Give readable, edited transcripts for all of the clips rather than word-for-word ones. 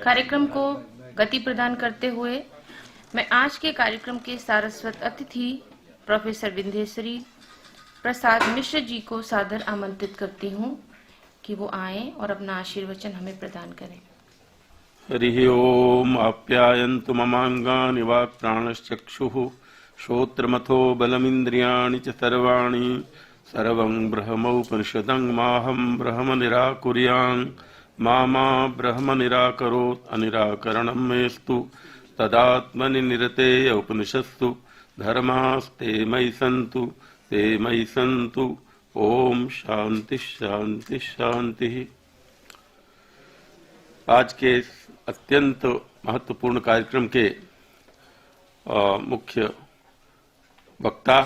कार्यक्रम को गति प्रदान करते हुए मैं आज के कार्यक्रम के सारस्वत अतिथि प्रोफेसर विंध्यश्री प्रसाद मिश्र जी को सादर आमंत्रित करती हूँ कि वो आएं और अपना आशीर्वचन हमें प्रदान करें। हरि ओम आप्यायन्तु ममांगानि वाक् प्राणश्चक्षुः श्रोत्रमथो बलमिन्द्रियाणि च सर्वाणि सर्वं ब्रह्मोपनिषदं माहं ब्रह्म निराकुर्यां मा ब्रह्म निराकरोत् अनिराकरणं मेस्तु तदात्मनि निरतेय उपनिषत्सु धर्मास्ते मयि सन्तु ओम शांति शांति शांति। आज के अत्यंत महत्वपूर्ण कार्यक्रम के मुख्य वक्ता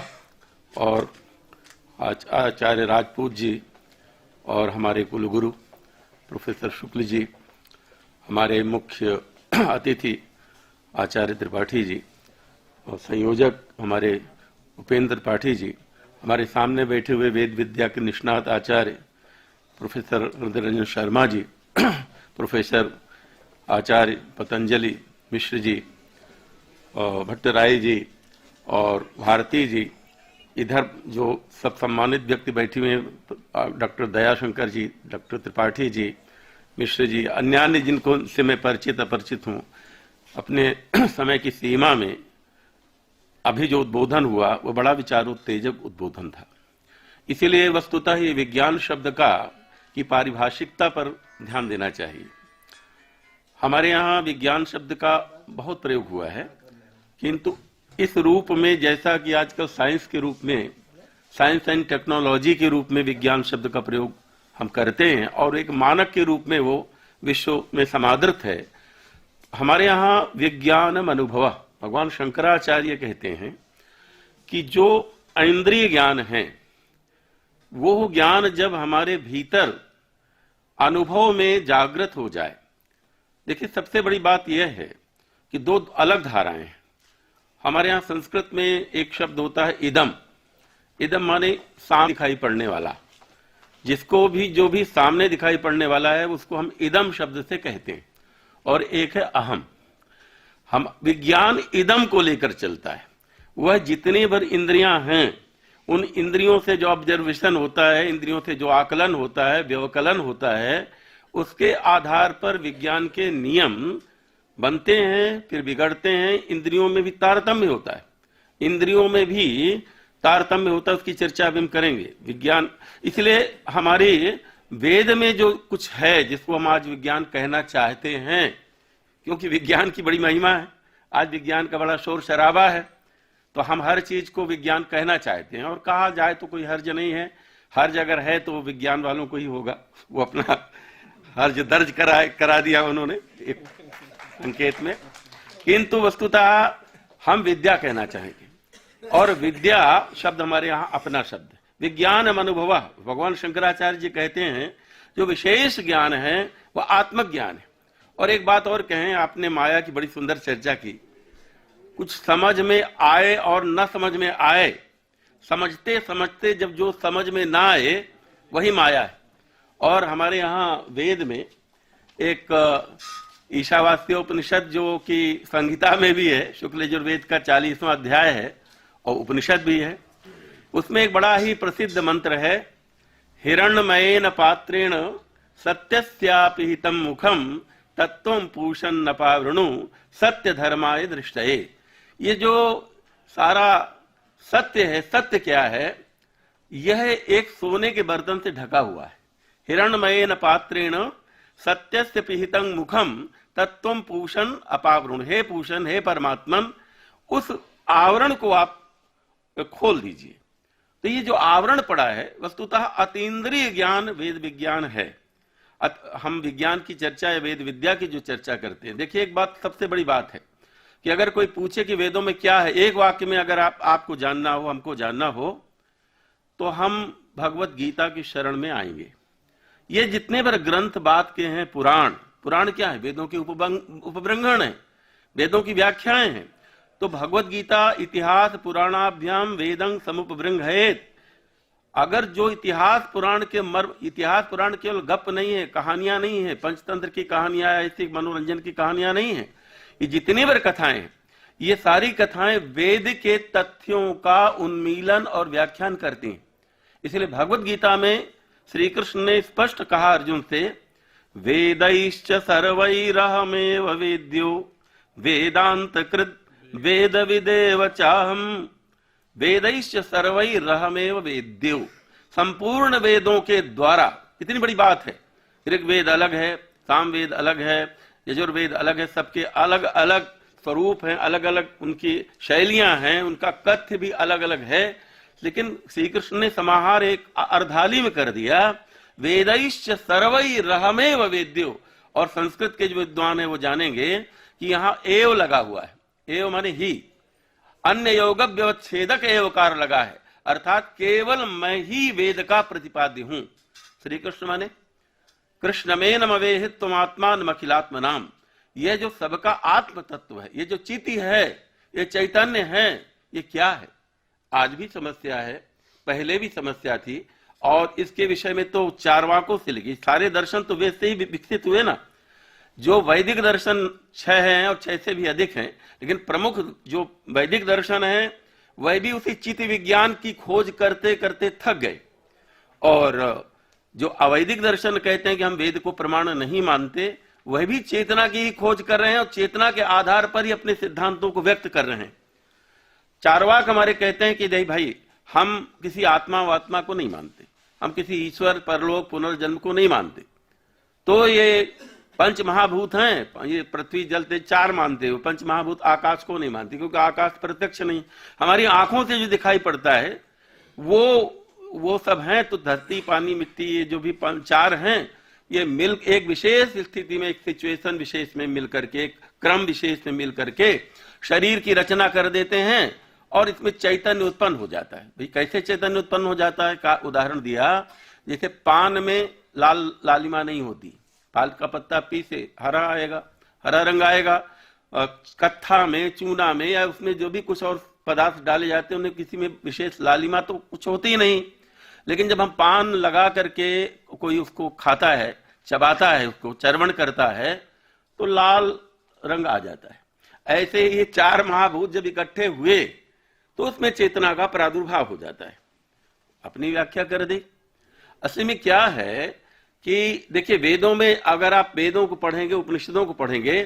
और आचार्य राजपूत जी और हमारे कुलगुरु प्रोफेसर शुक्ल जी, हमारे मुख्य अतिथि आचार्य त्रिपाठी जी और संयोजक हमारे उपेंद्र त्रिपाठी जी, हमारे सामने बैठे हुए वेद विद्या के निष्णात आचार्य प्रोफेसर हृदय रंजन शर्मा जी, प्रोफेसर आचार्य पतंजलि मिश्र जी, भट्टराय जी और भारती जी, इधर जो सब सम्मानित व्यक्ति बैठे हुए हैं, डॉक्टर दयाशंकर जी, डॉक्टर त्रिपाठी जी, मिश्र जी, अन्य जिनको से मैं परिचित अपरिचित हूँ। अपने समय की सीमा में अभी जो उद्बोधन हुआ वो बड़ा विचारोत्तेजक उद्बोधन था। इसीलिए वस्तुतः ये विज्ञान शब्द की पारिभाषिकता पर ध्यान देना चाहिए। हमारे यहाँ विज्ञान शब्द का बहुत प्रयोग हुआ है, किंतु इस रूप में जैसा कि आजकल साइंस के रूप में, साइंस एंड टेक्नोलॉजी के रूप में विज्ञान शब्द का प्रयोग हम करते हैं और एक मानक के रूप में वो विश्व में समादृत है। हमारे यहाँ विज्ञानम अनुभव, भगवान शंकराचार्य कहते हैं कि जो इंद्रिय ज्ञान है वो ज्ञान जब हमारे भीतर अनुभव में जागृत हो जाए। देखिए, सबसे बड़ी बात यह है कि दो अलग धाराएं हैं। हमारे यहाँ संस्कृत में एक शब्द होता है इदम। इदम माने सामने दिखाई पड़ने वाला, जिसको भी जो भी सामने दिखाई पड़ने वाला है उसको हम इदम शब्द से कहते हैं। और एक है अहम। हम विज्ञान इदम को लेकर चलता है। वह जितनी भर इंद्रियां हैं, उन इंद्रियों से जो ऑब्जर्वेशन होता है, इंद्रियों से जो आकलन होता है, व्यवकलन होता है, उसके आधार पर विज्ञान के नियम बनते हैं, फिर बिगड़ते हैं। इंद्रियों में भी तारतम्य होता है, इंद्रियों में भी तारतम्य होता है, उसकी चर्चा भी हम करेंगे। विज्ञान, इसलिए हमारे वेद में जो कुछ है जिसको हम आज विज्ञान कहना चाहते हैं, क्योंकि विज्ञान की बड़ी महिमा है, आज विज्ञान का बड़ा शोर शराबा है, तो हम हर चीज को विज्ञान कहना चाहते हैं। और कहा जाए तो कोई हर्ज नहीं है, हर्ज अगर है तो विज्ञान वालों को ही होगा। वो अपना हर्ज दर्ज करा दिया उन्होंने एक संकेत में, किंतु वस्तुतः हम विद्या कहना चाहेंगे। और विद्या शब्द हमारे यहाँ अपना शब्द है। विज्ञान अनुभव, भगवान शंकराचार्य जी कहते हैं जो विशेष ज्ञान है वह आत्मज्ञान है। और एक बात और कहें, आपने माया की बड़ी सुंदर चर्चा की। कुछ समझ में आए और न समझ में आए, समझते समझते जब जो समझ में ना आए वही माया है। और हमारे यहाँ वेद में एक ईशावास्योपनिषद जो कि संहिता में भी है, शुक्ल यजुर्वेद का 40वां अध्याय है और उपनिषद भी है, उसमें एक बड़ा ही प्रसिद्ध मंत्र है, हिरण्मयेन पात्रेण सत्यस्यापि हितं मुखम तत्वं पूषन् नपावृणु सत्य धर्माय दृष्टये। ये जो सारा सत्य है, सत्य क्या है? यह एक सोने के बर्तन से ढका हुआ है। हिरण्मयेन पात्रेण सत्यस्य पिहितं मुखम तत्वं पूषन् अपावृणु। हे पूषण, हे परमात्मन, उस आवरण को आप खोल दीजिए। तो ये जो आवरण पड़ा है वस्तुतः अतीन्द्रिय ज्ञान वेद विज्ञान है। हम विज्ञान की चर्चा या वेद विद्या की जो चर्चा करते हैं, देखिए एक बात सबसे बड़ी बात है कि अगर कोई पूछे कि वेदों में क्या है, एक वाक्य में अगर आपको जानना हो, हमको जानना हो, तो हम भगवत गीता की शरण में आएंगे। ये जितने भर ग्रंथ बात के हैं, पुराण क्या है? वेदों के उपबृंहण है, वेदों की व्याख्याएं हैं। तो भगवत गीता इतिहास पुराणाभ्याम वेदं समुपबृंहयेत। अगर जो इतिहास पुराण के मर्म, इतिहास पुराण केवल गप नहीं है, कहानियां नहीं है, पंचतंत्र की कहानियां, ऐसी मनोरंजन की कहानियां नहीं है, ये जितनी बार कथाएं हैं, ये सारी कथाएं वेद के तथ्यों का उन्मीलन और व्याख्यान करती हैं। इसलिए भगवत गीता में श्री कृष्ण ने स्पष्ट कहा अर्जुन से, वेदैश्च सर्वैरहमेव वेद्यो वेदांत कृत वेद विदेव चाहम। वेदैश्च सर्वैरहमेव वेद्यो, संपूर्ण वेदों के द्वारा, इतनी बड़ी बात है। ऋग्वेद अलग है, सामवेद अलग है, यजुर्वेद अलग है, सबके अलग अलग स्वरूप हैं, अलग अलग उनकी शैलियां हैं, उनका कथ्य भी अलग अलग है। लेकिन श्री कृष्ण ने समाहार एक अर्धाली में कर दिया, वेदैश्च सर्वैरहमेव वेद्यो। और संस्कृत के जो विद्वान है वो जानेंगे कि यहां एव लगा हुआ है, एव माने ही, अन्य योग व्यवच्छेदक एवकार लगा है, अर्थात केवल मैं ही वेद का प्रतिपाद्य हूं। श्री कृष्ण माने कृष्ण में नमवेहित तुम आत्मान अखिलात्म नाम। यह जो सबका आत्म तत्व है, ये जो चिति है, ये चैतन्य है, ये क्या है? आज भी समस्या है, पहले भी समस्या थी, और इसके विषय में तो चारवाकों से लगी। सारे दर्शन तो वैसे ही विकसित हुए ना। जो वैदिक दर्शन 6 हैं और 6 से भी अधिक हैं, लेकिन प्रमुख जो वैदिक दर्शन है वह भी उसी चित्त विज्ञान की खोज करते करते थक गए। और जो अवैदिक दर्शन कहते हैं कि हम वेद को प्रमाण नहीं मानते, वह भी चेतना की ही खोज कर रहे हैं और चेतना के आधार पर ही अपने सिद्धांतों को व्यक्त कर रहे हैं। चारवाक हमारे कहते हैं कि नहीं भाई, हम किसी आत्मा वात्मा को नहीं मानते, हम किसी ईश्वर, परलोक, पुनर्जन्म को नहीं मानते। तो ये पंच महाभूत हैं, ये पृथ्वी जल तेज 4 मानते हो, पंच महाभूत आकाश को नहीं मानते, क्योंकि आकाश प्रत्यक्ष नहीं, हमारी आंखों से जो दिखाई पड़ता है वो सब हैं। तो धरती, पानी, मिट्टी, ये जो भी 4 हैं, ये मिल एक विशेष स्थिति में, एक सिचुएशन विशेष में मिल करके, एक क्रम विशेष में मिल करके शरीर की रचना कर देते हैं और इसमें चैतन्य उत्पन्न हो जाता है। भाई कैसे चैतन्य उत्पन्न हो जाता है का उदाहरण दिया, जैसे पान में लालिमा नहीं होती, पाल का पत्ता पीसे हरा आएगा, हरा रंग आएगा। कत्था में, चूना में, या उसमें जो भी कुछ और पदार्थ डाले जाते हैं, उन्हें किसी में विशेष लालिमा तो कुछ होती ही नहीं। लेकिन जब हम पान लगा करके कोई उसको खाता है, चबाता है, उसको चर्वण करता है, तो लाल रंग आ जाता है। ऐसे ये 4 महाभूत जब इकट्ठे हुए तो उसमें चेतना का प्रादुर्भाव हो जाता है। अपनी व्याख्या कर दी। असली में क्या है कि देखिए, वेदों में अगर आप वेदों को पढ़ेंगे, उपनिषदों को पढ़ेंगे,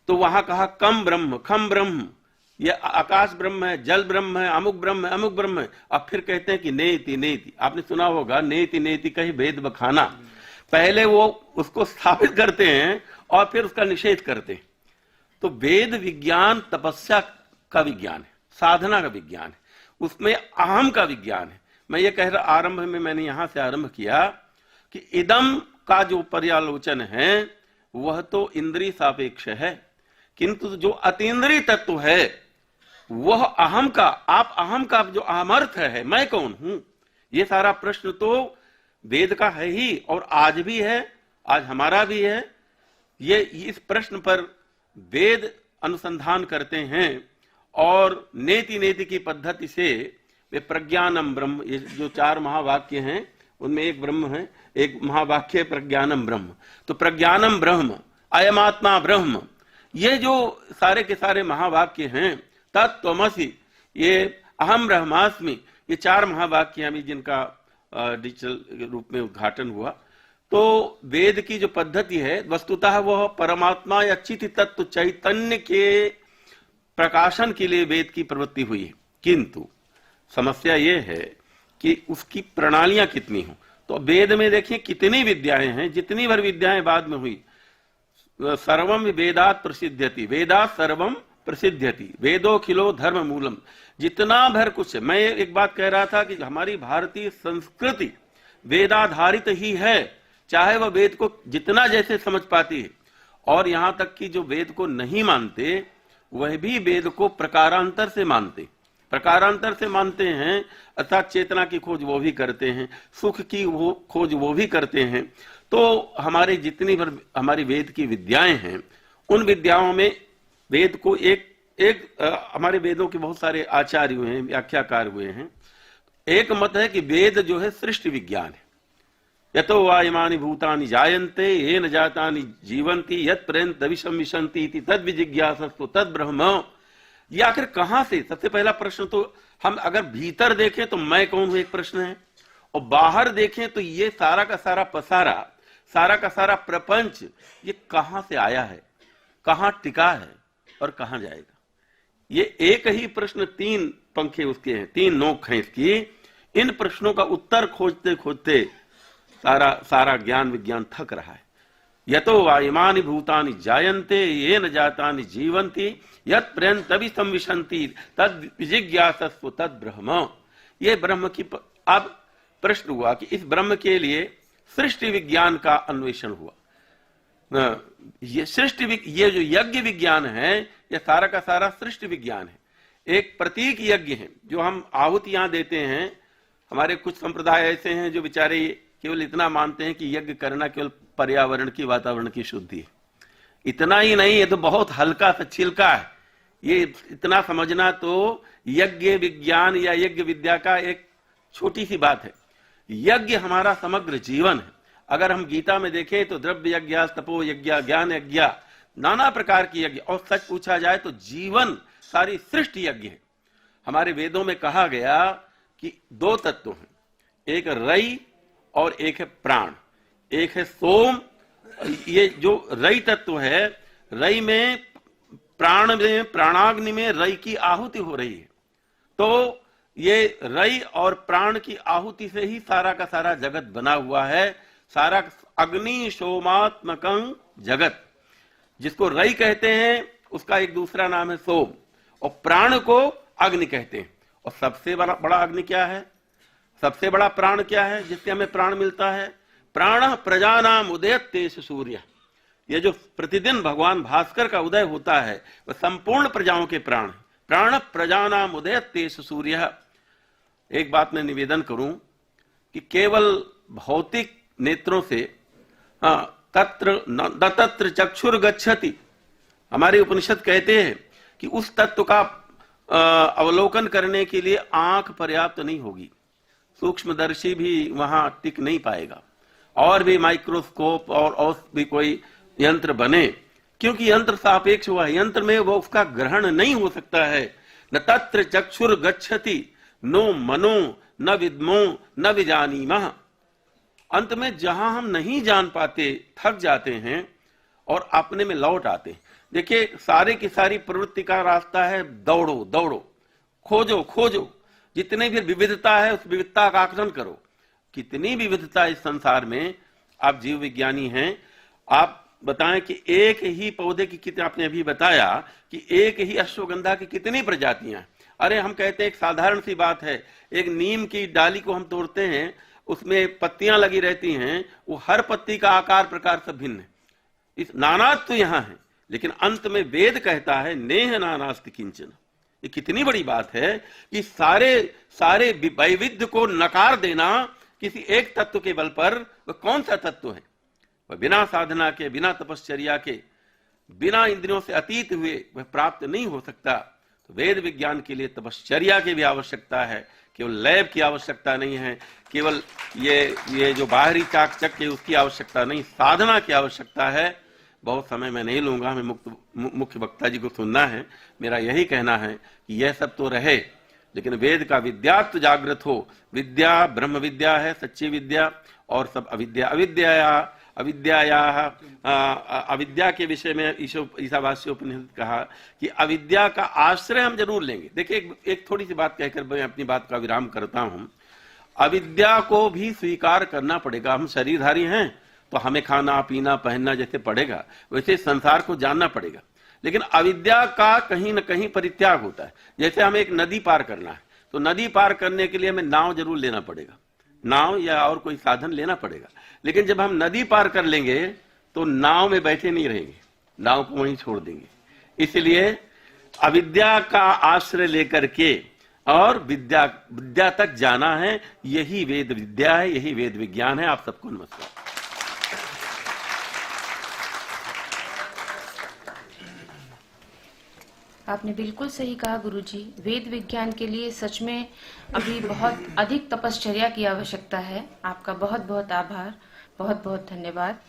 तो वहां कहा कम ब्रह्म, खम ब्रह्म, ये आकाश ब्रह्म है, जल ब्रह्म है, अमुक ब्रह्म है, अमुक ब्रह्म है। अब फिर कहते हैं कि नेति नेति, आपने सुना होगा, नेति नेति कही भेद बखाना। पहले वो उसको स्थापित करते हैं और फिर उसका निषेध करते हैं। तो वेद विज्ञान तपस्या का विज्ञान है, साधना का विज्ञान है, उसमें अहम का विज्ञान है। मैं ये कह रहा, आरंभ में मैंने यहां से आरंभ किया कि इदम का जो पर्यालोचन है वह तो इंद्रिय सापेक्ष है, किंतु जो अतीन्द्रिय तत्व है वह अहम का, आप अहम का जो अहमर्थ है, मैं कौन हूं, ये सारा प्रश्न तो वेद का है ही, और आज भी है, आज हमारा भी है। ये इस प्रश्न पर वेद अनुसंधान करते हैं और नेति नेति की पद्धति से वे प्रज्ञानम ब्रह्म, ये जो 4 महावाक्य हैं उनमें एक ब्रह्म है, एक महावाक्य प्रज्ञानम ब्रह्म। तो प्रज्ञानम ब्रह्म, अयमात्मा ब्रह्म, ये जो सारे के सारे महावाक्य हैं, तत्त्वमसि, ये अहम ब्रह्मास्मि, ये 4 महावाक्य भी जिनका डिजिटल रूप में उद्घाटन हुआ। तो वेद की जो पद्धति है वस्तुतः वह परमात्मा या चित तत्व चैतन्य के प्रकाशन के लिए वेद की प्रवृत्ति हुई है। किंतु समस्या ये है कि उसकी प्रणालियां कितनी हो। तो वेद में देखिए कितनी विद्याएं हैं, जितनी भर विद्याएं बाद में हुई। सर्वम वेदात प्रसिद्ध्यति, वेदात सर्वम प्रसिद्ध्यति, वेदोखिलो धर्म मूलम, जितना भर कुछ है। मैं एक बात कह रहा था कि हमारी भारतीय संस्कृति वेदाधारित ही है, चाहे वह वेद को जितना जैसे समझ पाती है। और यहां तक कि जो वेद को नहीं मानते वह भी वेद को प्रकारांतर से मानते, प्रकारांतर से मानते हैं, अर्थात चेतना की खोज वो भी करते हैं, सुख की वो खोज वो भी करते हैं। तो हमारे जितनी भर हमारी वेद की विद्याएं हैं, उन विद्याओं में वेद को एक हमारे वेदों के बहुत सारे आचार्य हुए हैं, व्याख्याकार हुए हैं, एक मत है कि वेद जो है सृष्टि विज्ञान है। यतो वा इमानि भूतानि जायन्ते येन जातानि जीवन्ति यत् पर्यन्त विषम विशन्ति इति तद् विजिज्ञासस्तु तद् ब्रह्म। ये आखिर कहां से? सबसे पहला प्रश्न तो हम अगर भीतर देखें तो मैं कौन हूं, एक प्रश्न है, और बाहर देखें तो ये सारा का सारा पसारा, सारा का सारा प्रपंच ये कहां से आया है, कहां टिका है और कहां जाएगा? ये एक ही प्रश्न, तीन पंखे उसके हैं, तीन नोक हैं इसकी। इन प्रश्नों का उत्तर खोजते खोजते सारा ज्ञान विज्ञान थक रहा है। यतो वा इमानि भूतानि जायन्ते येन जातानि जीवन्ति यत् पर्यन्त विसंविशन्ति तद् विजिज्ञासस्व तद् ब्रह्म। ये ब्रह्म की अब प्रश्न हुआ कि इस ब्रह्म के लिए सृष्टि विज्ञान का अन्वेषण हुआ। ये ये जो यज्ञ विज्ञान है ये सारा का सारा सृष्टि विज्ञान है। एक प्रतीक यज्ञ है जो हम आहुतियां देते हैं। हमारे कुछ संप्रदाय ऐसे हैं जो बेचारे केवल इतना मानते हैं कि यज्ञ करना केवल पर्यावरण की, वातावरण की शुद्धि है। इतना ही नहीं, ये तो बहुत हल्का सा छिलका है। ये इतना समझना तो यज्ञ विज्ञान या यज्ञ विद्या का एक छोटी सी बात है। यज्ञ हमारा समग्र जीवन है। अगर हम गीता में देखें तो द्रव्य यज्ञ, तपो यज्ञ, ज्ञान यज्ञ, नाना प्रकार की यज्ञ, और सच पूछा जाए तो जीवन सारी सृष्टि यज्ञ है। हमारे वेदों में कहा गया कि दो तत्व हैं, एक रई और एक है प्राण, एक है सोम। ये जो रई तत्व है, रई में प्राण में, प्राणाग्नि में रई की आहुति हो रही है। तो ये रई और प्राण की आहुति से ही सारा का सारा जगत बना हुआ है। सारा अग्नि सोमात्मकं जगत, जिसको रई कहते हैं उसका एक दूसरा नाम है सोम, और प्राण को अग्नि कहते हैं। और सबसे बड़ा अग्नि क्या है? सबसे बड़ा प्राण क्या है जिससे हमें प्राण मिलता है? प्राण प्रजानाम उदयतेश सूर्य। ये जो प्रतिदिन भगवान भास्कर का उदय होता है वह संपूर्ण प्रजाओं के प्राण है। प्राण प्रजानाम उदयतेश सूर्य। एक बात मैं निवेदन करूं कि केवल भौतिक नेत्रों से तत्र न तत्र चक्षुर गच्छति, हमारे उपनिषद कहते हैं कि उस तत्व का अवलोकन करने के लिए आंख पर्याप्त नहीं होगी। सूक्ष्मदर्शी भी वहां टिक नहीं पाएगा, और भी माइक्रोस्कोप और भी कोई यंत्र बने, क्योंकि यंत्र सापेक्ष हुआ है। यंत्र में वो उसका ग्रहण नहीं हो सकता है। न तत्र चक्षुर गच्छति नो मनो न विद्मो न विजानीमः। अंत में जहां हम नहीं जान पाते, थक जाते हैं और अपने में लौट आते हैं। देखिए, सारे की सारी प्रवृत्ति का रास्ता है दौड़ो दौड़ो, खोजो खोजो, जितनी भी विविधता है उस विविधता का आकलन करो। कितनी विविधता इस संसार में। आप जीव विज्ञानी हैं, आप बताएं कि एक ही पौधे की कितनी, आपने अभी बताया कि एक ही अश्वगंधा की कितनी प्रजातियां हैं। अरे हम कहते हैं एक साधारण सी बात है, एक नीम की डाली को हम तोड़ते हैं, उसमें पत्तियां लगी रहती हैं, वो हर पत्ती का आकार प्रकार से भिन्न है। इस नानात्व यहां है, लेकिन अंत में वेद कहता है नेह नानास्ति किंचन। ये कितनी बड़ी बात है कि सारे वैविध्य को नकार देना किसी एक तत्व के बल पर। वह कौन सा तत्व है? वह बिना साधना के, बिना तपश्चर्या के, बिना इंद्रियों से अतीत हुए वह प्राप्त नहीं हो सकता। तो वेद विज्ञान के लिए तपश्चर्या की भी आवश्यकता है, केवल लैब की आवश्यकता नहीं है, केवल ये जो बाहरी चाक चक है उसकी आवश्यकता नहीं, साधना की आवश्यकता है। बहुत समय मैं नहीं लूंगा, हमें मुख्य वक्ता जी को सुनना है। मेरा यही कहना है कि यह सब तो रहे, लेकिन वेद का विद्यात्व जागृत हो। विद्या ब्रह्म विद्या है, सच्ची विद्या, और सब अविद्या। अविद्या के विषय में ईशावास्य उपनिषद कहा कि अविद्या का आश्रय हम जरूर लेंगे। देखिए, एक थोड़ी सी बात कहकर मैं अपनी बात का विराम करता हूं। अविद्या को भी स्वीकार करना पड़ेगा। हम शरीरधारी हैं तो हमें खाना पीना पहनना जैसे पड़ेगा, वैसे संसार को जानना पड़ेगा। लेकिन अविद्या का कहीं न कहीं परित्याग होता है। जैसे हमें एक नदी पार करना है, तो नदी पार करने के लिए हमें नाव जरूर लेना पड़ेगा, नाव या और कोई साधन लेना पड़ेगा। लेकिन जब हम नदी पार कर लेंगे तो नाव में बैठे नहीं रहेंगे, नाव को वहीं छोड़ देंगे। इसलिए अविद्या का आश्रय लेकर के और विद्या तक जाना है। यही वेद विद्या है, यही वेद विज्ञान है। आप सबको नमस्कार। आपने बिल्कुल सही कहा गुरुजी। वेद विज्ञान के लिए सच में अभी बहुत अधिक तपश्चर्या की आवश्यकता है। आपका बहुत बहुत आभार, बहुत बहुत धन्यवाद।